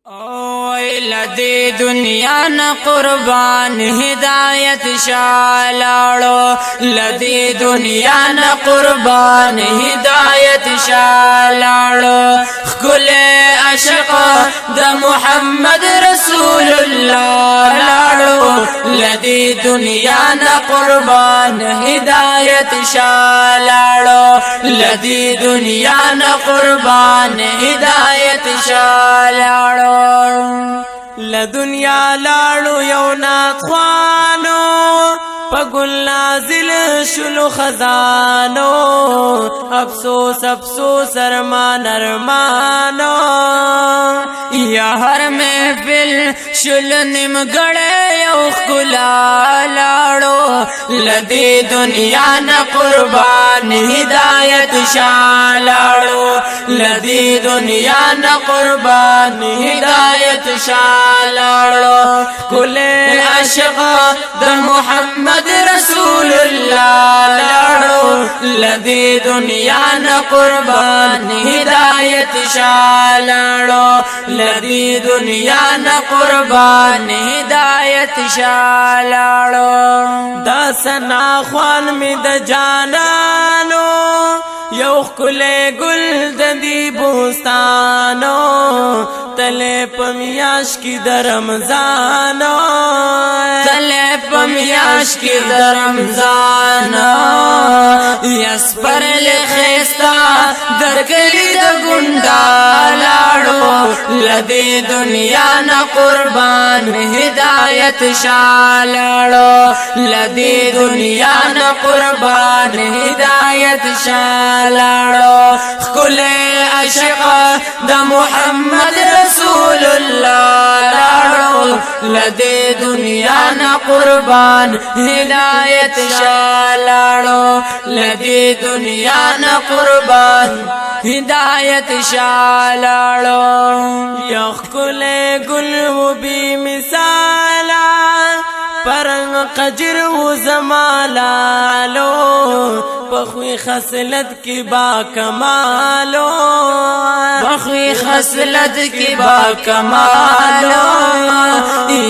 لدی دنیا نا قربان ہدایت شالاڑو لدی دنیا نا قربان ہدایت شالاڑو کل عشق دا محمد رسول اللہ لاڑو لدی دنیا نا قربان ہدایت شالاڑو لدی دنیا نا قربان ہدایت شالاڑو لدنیا لاړو یو ناخوانو پګل نازل شلو خزانو افسوس افسوس ارمان ارمانو یا ہر محفل شل نم گڑے یو خلا لاڑو لدی دنیا نا قربان ہدایت شالاڑو لدی دنیا نا قربان ہدایت شالاڑو کل عشق دا محمد رسول اللہ لاڑو لدی دنیا نا قربان ہدایت شالاڑو لدی دنیا نا قربان ہدایت شالاڑو دا سنا خوان می د جانانو یو خلے گل ددی بوستانو تلے پمیاش کی در رمضانو تلے پمیاش کی در رمضانو یس پر لخیستا در گلی دا گنڈا لاڑو لدی دنیا نا قربان ہدایت شالاڑو لدی دنیا نا قربان ہدایت شالاڑو کل عشق دا محمد رسول اللہ لاڑو لدی دنیا نا قربان ہدایت شالاڑو لدی دنیا نا قربان ہدایت شالاڑو یخ کل گل و بی مثالا پرنگ قجر و زمالالو پخوی خسلت کی با کمالو بخوی خسلت کی با کمالو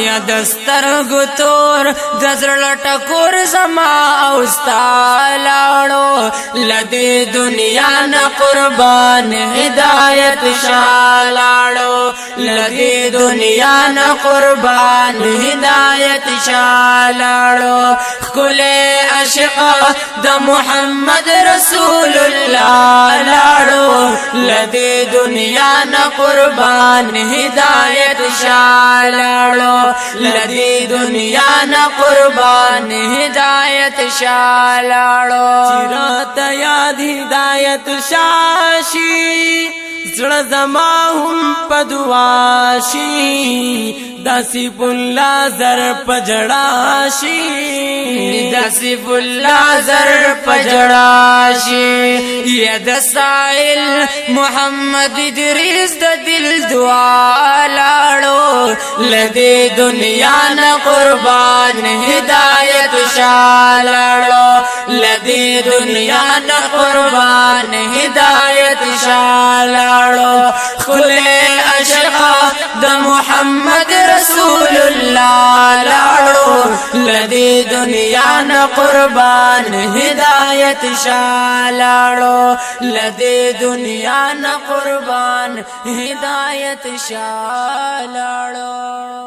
یا دستر گتور دزر لٹکور زما اوستالاڑو لدی دنیا نا قربان ہدایت شالاڑو لدی دنیا نا قربان ہدایت شالاڑو کل عشق دا محمد رسول اللہ لاڑو لدی دنیا نا قربان ہدایت شالاڑو لدی دنیا نا قربان ہدایت شالاڑو چرات یاد ہدایت شاشی زړه زما هم پدواشی داسی بلا زر پجڑاشی داسی بلا زر پجڑاشی ید سائل محمد ادریس دا دل دعا لاڑو لدی دنیا نا قربان ہدایت شالاڑو لدی دنیا نا قربان ہدایت شالاڑو کل عشق دا محمد رسول اللہ لاڑو لدی دنیا نا قربان ہدایت شالاڑو لدی دنیا نا قربان ہدایت شالاڑو